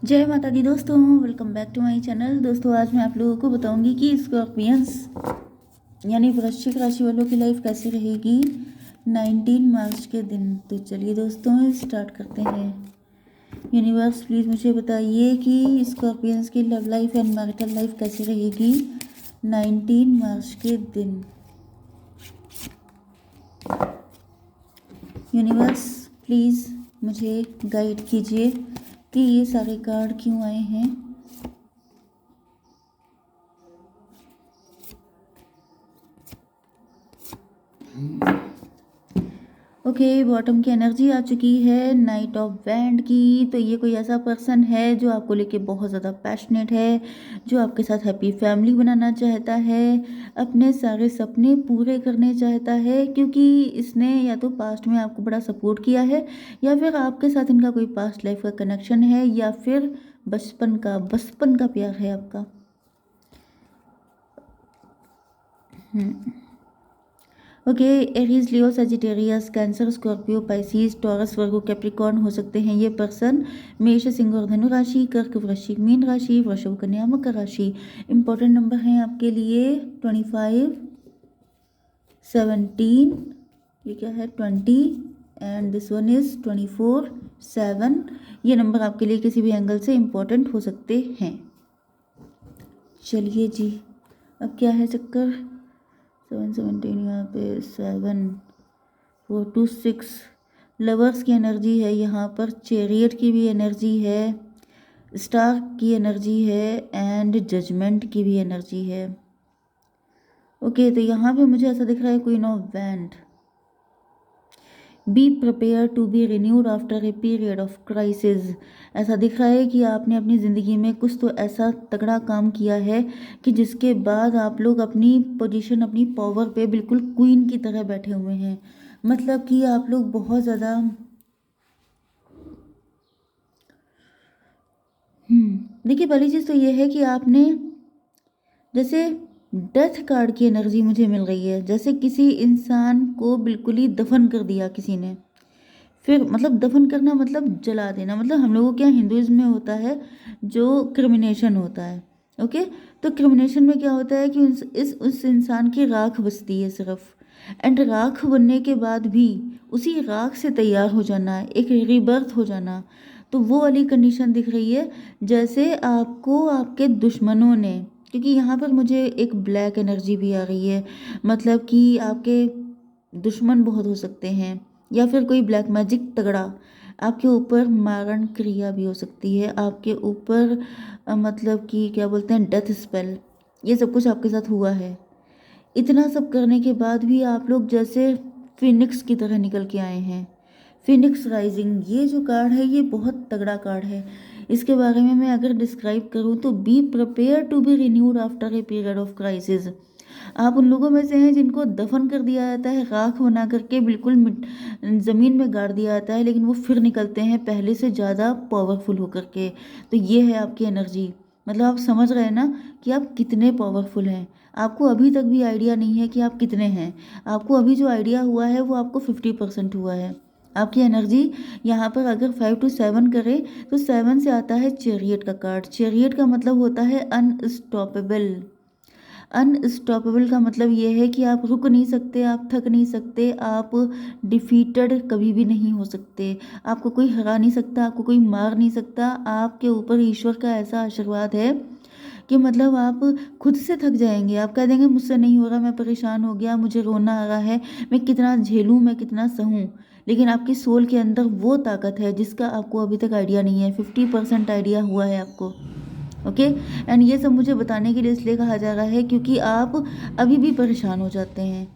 जय माता दी दोस्तों, welcome back to my channel. दोस्तों आज मैं आप लोगों को बताऊंगी कि स्कॉर्पियंस यानी वृश्चिक राशि वालों की लाइफ कैसी रहेगी 19 मार्च के दिन। तो चलिए दोस्तों स्टार्ट करते हैं। यूनिवर्स प्लीज़ मुझे बताइए कि स्कॉर्पियंस की love life and marital life कैसी रहेगी 19 मार्च के दिन। यूनिवर्स प्लीज़ मुझे गाइड कीजिए कि ये सारे कार्ड क्यों आए हैं। ओके, बॉटम की एनर्जी आ चुकी है नाइट ऑफ वैंड की। तो ये कोई ऐसा पर्सन है जो आपको लेके बहुत ज़्यादा पैशनेट है, जो आपके साथ हैप्पी फैमिली बनाना चाहता है, अपने सारे सपने पूरे करने चाहता है, क्योंकि इसने या तो पास्ट में आपको बड़ा सपोर्ट किया है या फिर आपके साथ इनका कोई पास्ट लाइफ का कनेक्शन है या फिर बचपन का प्यार है आपका। Okay, Aries, Leo, Sagittarius, Cancer, Scorpio, Pisces, Taurus, Virgo, Capricorn हो सकते हैं ये पर्सन। मेष, सिंह और धनु राशि, कर्क, वृश्चिक, मीन राशि, वृषभ, कन्या, मकर राशि। इंपॉर्टेंट नंबर हैं आपके लिए 25, 17, ये क्या है 20 एंड दिस वन इज 24, 7। ये नंबर आपके लिए किसी भी एंगल से इम्पोर्टेंट हो सकते हैं। चलिए जी, अब क्या है चक्कर 7, 17, यहाँ पे 7, 4 to 6 लवर्स की एनर्जी है यहाँ पर, चैरियट की भी एनर्जी है, स्टार की एनर्जी है एंड जजमेंट की भी एनर्जी है। ओके, तो यहाँ पे मुझे ऐसा दिख रहा है queen of wand. Be prepare to be renewed after a period of crisis. ऐसा दिख रहा है कि आपने अपनी ज़िंदगी में कुछ तो ऐसा तगड़ा काम किया है कि जिसके बाद आप लोग अपनी पोजीशन, अपनी पावर पे बिल्कुल क्वीन की तरह बैठे हुए हैं। मतलब कि आप लोग बहुत ज़्यादा देखिए, पहली चीज़ तो ये है कि आपने जैसे डेथ कार्ड की एनर्जी मुझे मिल रही है, जैसे किसी इंसान को बिल्कुल ही दफन कर दिया किसी ने। फिर मतलब दफन करना मतलब जला देना, मतलब हम लोगों के यहाँ हिंदुइज्म में होता है जो क्रिमिनेशन होता है। ओके, तो क्रिमिनेशन में क्या होता है कि उस इंसान की राख बचती है सिर्फ, एंड राख बनने के बाद भी उसी राख से तैयार हो जाना, एक रीबर्थ हो जाना। तो वो वाली कंडीशन दिख रही है, जैसे आपको आपके दुश्मनों ने, क्योंकि यहाँ पर मुझे एक ब्लैक एनर्जी भी आ रही है, मतलब कि आपके दुश्मन बहुत हो सकते हैं या फिर कोई ब्लैक मैजिक तगड़ा आपके ऊपर, मारण क्रिया भी हो सकती है आपके ऊपर, मतलब कि क्या बोलते हैं डेथ स्पेल, ये सब कुछ आपके साथ हुआ है। इतना सब करने के बाद भी आप लोग जैसे फिनिक्स की तरह निकल के आए हैं। फिनिक्स राइजिंग, ये जो कार्ड है ये बहुत तगड़ा कार्ड है। इसके बारे में मैं अगर डिस्क्राइब करूँ तो be prepare to be renewed after a period of crisis. आप उन लोगों में से हैं जिनको दफन कर दिया जाता है, राख बना करके बिल्कुल ज़मीन में गाड़ दिया जाता है, लेकिन वो फिर निकलते हैं पहले से ज़्यादा पावरफुल होकर के। तो ये है आपकी एनर्जी। मतलब आप समझ रहे हैं ना कि आप कितने पावरफुल हैं। आपको अभी तक भी आइडिया नहीं है कि आप कितने हैं। आपको अभी जो आइडिया हुआ है वो आपको 50% हुआ है। आपकी एनर्जी यहाँ पर अगर 5 to 7 करें तो 7 से आता है चैरियट का कार्ड। चैरियट का मतलब होता है अनस्टॉपेबल। अनस्टॉपेबल का मतलब ये है कि आप रुक नहीं सकते, आप थक नहीं सकते, आप डिफीटेड कभी भी नहीं हो सकते, आपको कोई हरा नहीं सकता, आपको कोई मार नहीं सकता। आपके ऊपर ईश्वर का ऐसा आशीर्वाद है कि मतलब आप खुद से थक जाएंगे। आप कह देंगे मुझसे नहीं हो रहा, मैं परेशान हो गया, मुझे रोना आ रहा है, मैं कितना झेलूं, मैं कितना सहूं। लेकिन आपकी सोल के अंदर वो ताकत है जिसका आपको अभी तक आइडिया नहीं है। 50% आइडिया हुआ है आपको। ओके, एंड ये सब मुझे बताने के लिए इसलिए कहा जा रहा है क्योंकि आप अभी भी परेशान हो जाते हैं।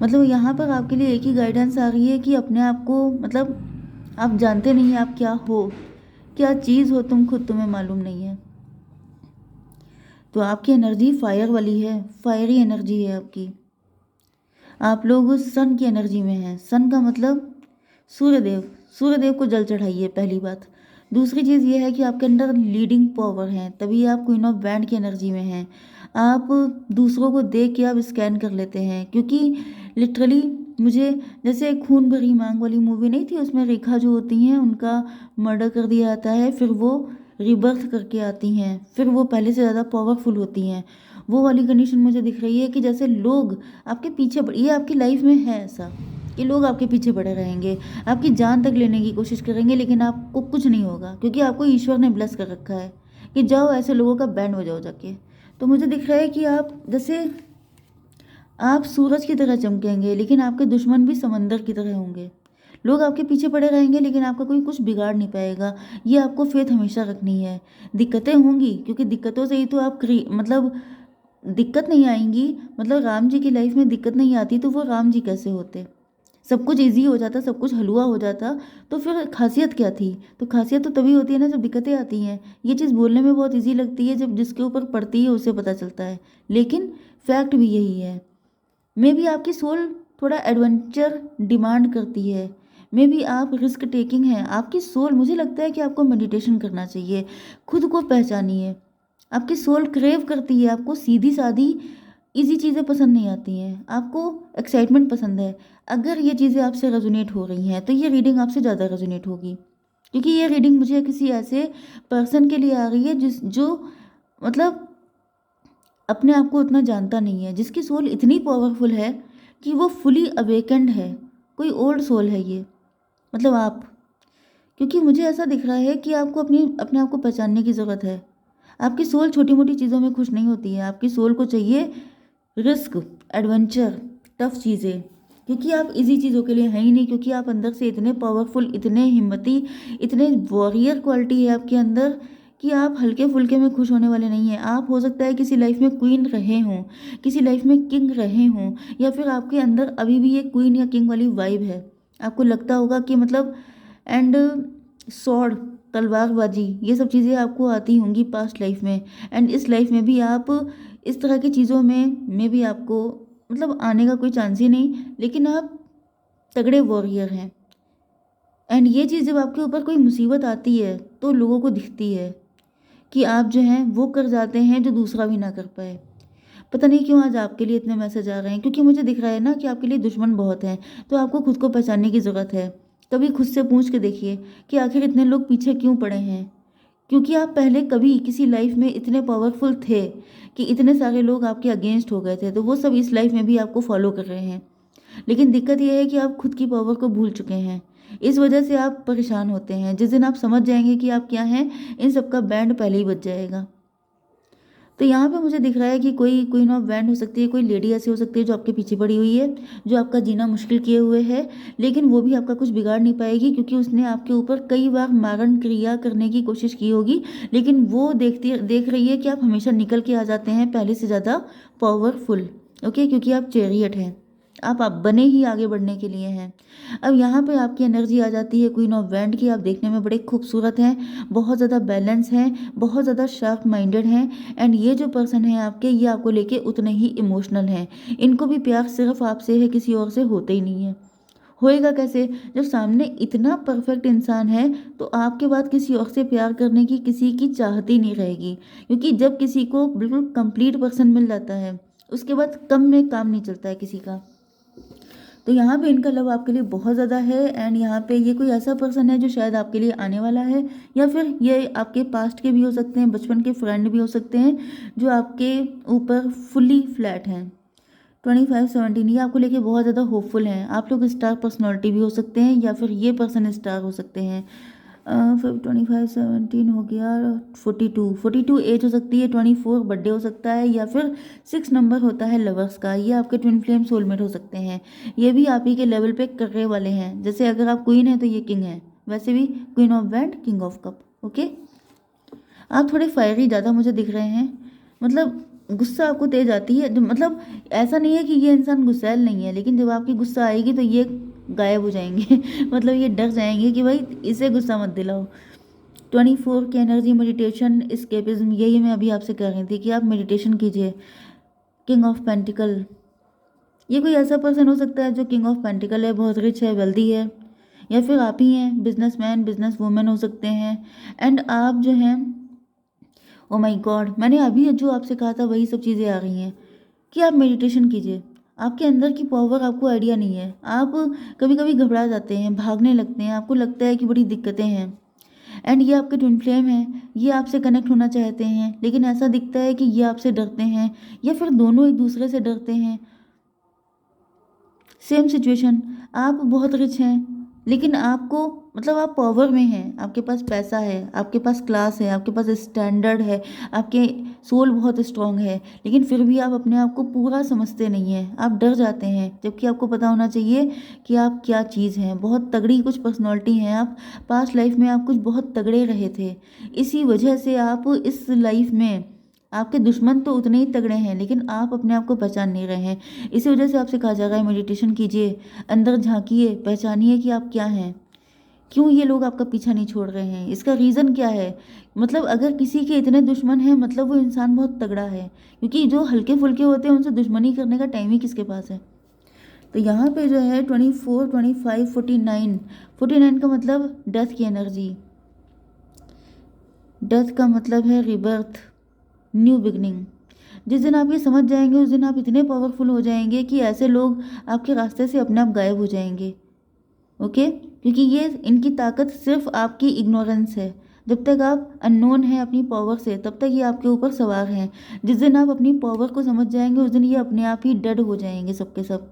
मतलब यहाँ पर आपके लिए एक ही गाइडेंस आ रही है कि अपने आप को, मतलब आप जानते नहीं आप क्या हो, क्या चीज़ हो तुम खुद, तुम्हें मालूम नहीं है। तो आपकी एनर्जी फायर वाली है, फायरी एनर्जी है आपकी। आप लोग सन की एनर्जी में हैं। सन का मतलब सूर्यदेव। सूर्यदेव को जल चढ़ाइए, पहली बात। दूसरी चीज़ ये है कि आपके अंदर लीडिंग पावर है, तभी आप क्वीन ऑफ बैंड की एनर्जी में हैं। आप दूसरों को देख के आप स्कैन कर लेते हैं, क्योंकि लिटरली मुझे जैसे खून भरी मांग वाली मूवी नहीं थी, उसमें रेखा जो होती हैं उनका मर्डर कर दिया जाता है, फिर वो रिबर्थ करके आती हैं, फिर वो पहले से ज़्यादा पावरफुल होती हैं। वो वाली कंडीशन मुझे दिख रही है कि जैसे लोग आपके पीछे ये आपकी लाइफ में है ऐसा कि लोग आपके पीछे पड़े रहेंगे, आपकी जान तक लेने की कोशिश करेंगे, लेकिन आपको कुछ नहीं होगा क्योंकि आपको ईश्वर ने ब्लेस कर रखा है कि जाओ ऐसे लोगों का बैंड हो जाओ जाके। तो मुझे दिख रहा है कि आप जैसे आप सूरज की तरह चमकेंगे, लेकिन आपके दुश्मन भी समंदर की तरह होंगे। लोग आपके पीछे पड़े रहेंगे, लेकिन आपका कोई कुछ बिगाड़ नहीं पाएगा। ये आपको फेथ हमेशा रखनी है। दिक्कतें होंगी क्योंकि दिक्कतों से ही तो आप मतलब दिक्कत नहीं आएंगी, मतलब राम जी की लाइफ में दिक्कत नहीं आती तो वो राम जी कैसे होते? सब कुछ ईजी हो जाता, सब कुछ हलवा हो जाता, तो फिर खासियत क्या थी? तो खासियत तो तभी होती है ना जब दिक्कतें आती हैं। ये चीज़ बोलने में बहुत ईजी लगती है, जब जिसके ऊपर पड़ती है उसे पता चलता है, लेकिन फैक्ट भी यही है। मे बी आपकी सोल थोड़ा एडवेंचर डिमांड करती है, मे बी आप रिस्क टेकिंग हैं आपकी सोल। मुझे लगता है कि आपको मेडिटेशन करना चाहिए, खुद को पहचानिए। आपकी सोल क्रेव करती है, आपको सीधी सादी इजी चीज़ें पसंद नहीं आती हैं, आपको एक्साइटमेंट पसंद है। अगर ये चीज़ें आपसे रेजोनेट हो रही हैं तो ये रीडिंग आपसे ज़्यादा रेजोनेट होगी, क्योंकि ये रीडिंग मुझे किसी ऐसे पर्सन के लिए आ रही है जो मतलब अपने आप को उतना जानता नहीं है, जिसकी सोल इतनी पावरफुल है कि वो फुली अवेकेंड है। कोई ओल्ड सोल है ये, मतलब आप। क्योंकि मुझे ऐसा दिख रहा है कि आपको अपने आप को पहचानने की ज़रूरत है। आपकी सोल छोटी मोटी चीज़ों में खुश नहीं होती है, आपकी सोल को चाहिए रिस्क, एडवेंचर, टफ चीज़ें। क्योंकि आप इजी चीज़ों के लिए हैं ही नहीं, क्योंकि आप अंदर से इतने पावरफुल, इतने हिम्मती, इतने वॉरियर क्वालिटी है आपके अंदर कि आप हल्के फुल्के में खुश होने वाले नहीं हैं। आप हो सकता है किसी लाइफ में क्वीन रहे हों, किसी लाइफ में किंग रहे हों, या फिर आपके अंदर अभी भी ये क्वीन या किंग वाली वाइब है। आपको लगता होगा कि मतलब एंड स्वॉर्ड, तलवारबाजी, ये सब चीज़ें आपको आती होंगी पास्ट लाइफ में, एंड इस लाइफ में भी आप इस तरह की चीज़ों में भी आपको मतलब आने का कोई चांस ही नहीं, लेकिन आप तगड़े वॉरियर हैं। एंड ये चीज़ जब आपके ऊपर कोई मुसीबत आती है तो लोगों को दिखती है कि आप जो हैं वो कर जाते हैं जो दूसरा भी ना कर पाए। पता नहीं क्यों आज आपके लिए इतने मैसेज आ रहे हैं, क्योंकि मुझे दिख रहा है ना कि आपके लिए दुश्मन बहुत हैं। तो आपको खुद को पहचानने की ज़रूरत है। कभी खुद से पूछ के देखिए कि आखिर इतने लोग पीछे क्यों पड़े हैं। क्योंकि आप पहले कभी किसी लाइफ में इतने पावरफुल थे कि इतने सारे लोग आपके अगेंस्ट हो गए थे, तो वो सब इस लाइफ में भी आपको फॉलो कर रहे हैं। लेकिन दिक्कत यह है कि आप खुद की पावर को भूल चुके हैं। इस वजह से आप परेशान होते हैं। जिस दिन आप समझ जाएंगे कि आप क्या हैं, इन सब का बैंड पहले ही बज जाएगा। तो यहाँ पे मुझे दिख रहा है कि कोई क्वीन ऑफ वैंड हो सकती है, कोई लेडी ऐसी हो सकती है जो आपके पीछे पड़ी हुई है, जो आपका जीना मुश्किल किए हुए है, लेकिन वो भी आपका कुछ बिगाड़ नहीं पाएगी, क्योंकि उसने आपके ऊपर कई बार मारण क्रिया करने की कोशिश की होगी, लेकिन वो देख रही है कि आप हमेशा निकल के आ जाते हैं पहले से ज़्यादा पावरफुल। ओके, क्योंकि आप चैरियट हैं, आप बने ही आगे बढ़ने के लिए हैं। अब यहाँ पे आपकी एनर्जी आ जाती है क्वीन ऑफ वैंड की। आप देखने में बड़े खूबसूरत हैं, बहुत ज़्यादा बैलेंस हैं, बहुत ज़्यादा शार्प माइंडेड हैं, एंड ये जो पर्सन है आपके, ये आपको लेके उतने ही इमोशनल हैं। इनको भी प्यार सिर्फ आपसे है, किसी और से होते ही नहीं है। होएगा कैसे? जब सामने इतना परफेक्ट इंसान है तो आपके बाद किसी और से प्यार करने की किसी की चाहत ही नहीं रहेगी, क्योंकि जब किसी को बिल्कुल कंप्लीट पर्सन मिल जाता है उसके बाद कम में काम नहीं चलता है किसी का। तो यहाँ पे इनका लव आपके लिए बहुत ज़्यादा है, एंड यहाँ पे ये कोई ऐसा पर्सन है जो शायद आपके लिए आने वाला है, या फिर ये आपके पास्ट के भी हो सकते हैं, बचपन के फ्रेंड भी हो सकते हैं जो आपके ऊपर फुली फ्लैट हैं। 2517 ये आपको लेके बहुत ज़्यादा होपफुल हैं। आप लोग स्टार पर्सनैलिटी भी हो सकते हैं, या फिर ये पर्सन स्टार हो सकते हैं। फिर 2517 हो गया, 42 एज हो सकती है, 24 बर्थडे हो सकता है, या फिर 6 नंबर होता है लवर्स का। ये आपके ट्विन फ्लेम सोलमेट हो सकते हैं। ये भी आप ही के लेवल पे करने वाले हैं। जैसे अगर आप क्वीन है तो ये किंग है, वैसे भी queen of wand, king of cup. Okay, आप थोड़े फायरी ज़्यादा मुझे दिख रहे हैं, मतलब गुस्सा आपको तेज आती है। मतलब ऐसा नहीं है कि ये इंसान गुस्सैल नहीं है, लेकिन जब आपकी गुस्सा आएगी तो ये गायब हो जाएंगे मतलब ये डर जाएंगे कि भाई इसे गुस्सा मत दिलाओ। 24 की एनर्जी, मेडिटेशन, एस्केपिज्म, यही मैं अभी आपसे कह रही थी कि आप मेडिटेशन कीजिए। किंग ऑफ पेंटिकल, ये कोई ऐसा पर्सन हो सकता है जो किंग ऑफ पेंटिकल है, बहुत रिच है, वेल्दी है, या फिर आप ही हैं, बिजनेसमैन, बिजनेस वूमेन हो सकते हैं। एंड आप जो हैं, ओ माय गॉड, मैंने अभी जो आपसे कहा था वही सब चीज़ें आ रही हैं कि आप मेडिटेशन कीजिए। आपके अंदर की पावर आपको आइडिया नहीं है। आप कभी कभी घबरा जाते हैं, भागने लगते हैं, आपको लगता है कि बड़ी दिक्कतें हैं, एंड ये आपके ट्विन फ्लेम हैं, ये आपसे कनेक्ट होना चाहते हैं, लेकिन ऐसा दिखता है कि ये आपसे डरते हैं या फिर दोनों एक दूसरे से डरते हैं। सेम सिचुएशन, आप बहुत रिच हैं लेकिन आपको मतलब आप पावर में हैं, आपके पास पैसा है, आपके पास क्लास है, आपके पास स्टैंडर्ड है, आपके सोल बहुत स्ट्रांग है, लेकिन फिर भी आप अपने आप को पूरा समझते नहीं हैं, आप डर जाते हैं, जबकि आपको पता होना चाहिए कि आप क्या चीज़ हैं। बहुत तगड़ी कुछ पर्सनालिटी हैं आप, पास्ट लाइफ में आप कुछ बहुत तगड़े रहे थे, इसी वजह से आप इस लाइफ में, आपके दुश्मन तो उतने ही तगड़े हैं लेकिन आप अपने आप को पहचान नहीं रहे हैं। इसी वजह से आपसे कहा जा रहा है मेडिटेशन कीजिए, अंदर झांकिए, पहचानिए कि आप क्या हैं, क्यों ये लोग आपका पीछा नहीं छोड़ रहे हैं, इसका रीज़न क्या है। मतलब अगर किसी के इतने दुश्मन हैं मतलब वो इंसान बहुत तगड़ा है, क्योंकि जो हल्के फुल्के होते हैं उनसे दुश्मनी करने का टाइम ही किसके पास है। तो यहाँ पे जो है 24, 25, 49 का मतलब डेथ की एनर्जी। डेथ का मतलब है रिबर्थ, न्यू बिगनिंग। जिस दिन आप ये समझ जाएंगे उस दिन आप इतने पावरफुल हो जाएंगे कि ऐसे लोग आपके रास्ते से अपने आप गायब हो जाएंगे। ओके, क्योंकि ये इनकी ताकत सिर्फ आपकी इग्नोरेंस है। जब तक आप अननोन हैं अपनी पावर से तब तक ये आपके ऊपर सवार हैं। जिस दिन आप अपनी पावर को समझ जाएंगे उस दिन ये अपने आप ही डेड हो जाएंगे सबके सब।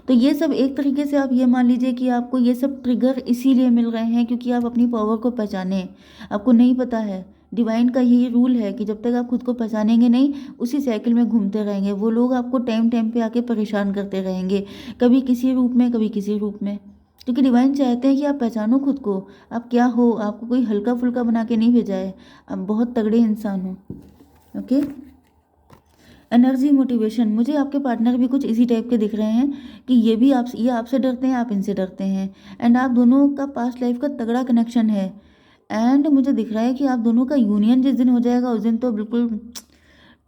तो ये सब एक तरीके से आप ये मान लीजिए कि आपको ये सब ट्रिगर इसीलिए मिल रहे हैं क्योंकि आप अपनी पावर को पहचाने। आपको नहीं पता है, डिवाइन का यही रूल है कि जब तक आप खुद को पहचानेंगे नहीं उसी साइकिल में घूमते रहेंगे। वो लोग आपको टाइम टाइम पे आके परेशान करते रहेंगे, कभी किसी रूप में कभी किसी रूप में, क्योंकि डिवाइन चाहते हैं कि आप पहचानो खुद को, आप क्या हो। आपको कोई हल्का फुल्का बना के नहीं भेजा है, आप बहुत तगड़े इंसान हो। ओके, एनर्जी मोटिवेशन, मुझे आपके पार्टनर भी कुछ इसी टाइप के दिख रहे हैं कि ये आपसे डरते हैं, आप इनसे डरते हैं, एंड आप दोनों का पास्ट लाइफ का तगड़ा कनेक्शन है। एंड मुझे दिख रहा है कि आप दोनों का यूनियन जिस दिन हो जाएगा उस दिन तो बिल्कुल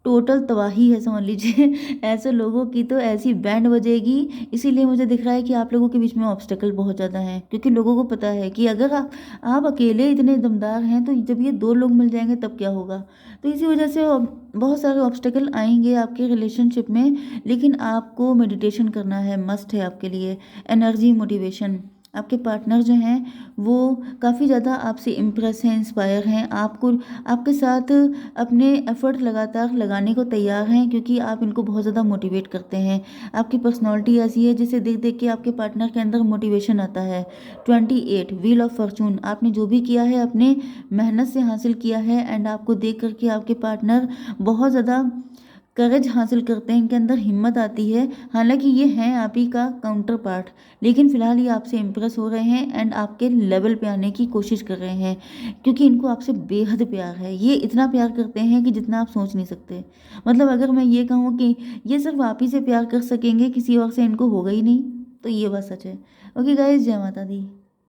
टोटल तबाही है समझ लीजिए। ऐसे लोगों की तो ऐसी बैंड बजेगी। इसीलिए मुझे दिख रहा है कि आप लोगों के बीच में ऑब्स्टेकल बहुत ज़्यादा हैं, क्योंकि लोगों को पता है कि अगर आप अकेले इतने दमदार हैं तो जब ये दो लोग मिल जाएंगे तब क्या होगा। तो इसी वजह से बहुत सारे ऑब्स्टेकल आएंगे आपके रिलेशनशिप में, लेकिन आपको मेडिटेशन करना है, मस्ट है आपके लिए। एनर्जी मोटिवेशन, आपके पार्टनर जो हैं वो काफ़ी ज़्यादा आपसे इम्प्रेस हैं, इंस्पायर हैं, आपको आपके साथ अपने एफर्ट लगातार लगाने को तैयार हैं, क्योंकि आप इनको बहुत ज़्यादा मोटिवेट करते हैं। आपकी पर्सनालिटी ऐसी है जिसे देख देख के आपके पार्टनर के अंदर मोटिवेशन आता है। 28 व्हील ऑफ फॉर्चून, आपने जो भी किया है अपने मेहनत से हासिल किया है, एंड आपको देख करके आपके पार्टनर बहुत ज़्यादा करेज हासिल करते हैं, इनके अंदर हिम्मत आती है। हालांकि ये हैं आप ही का काउंटर पार्ट, लेकिन फिलहाल ये आपसे इम्प्रेस हो रहे हैं एंड आपके लेवल पे आने की कोशिश कर रहे हैं, क्योंकि इनको आपसे बेहद प्यार है। ये इतना प्यार करते हैं कि जितना आप सोच नहीं सकते। मतलब अगर मैं ये कहूँ कि ये सिर्फ आप ही से प्यार कर सकेंगे, किसी और से इनको होगा ही नहीं, तो ये बात सच है। ओके गाइस, जय माता दी।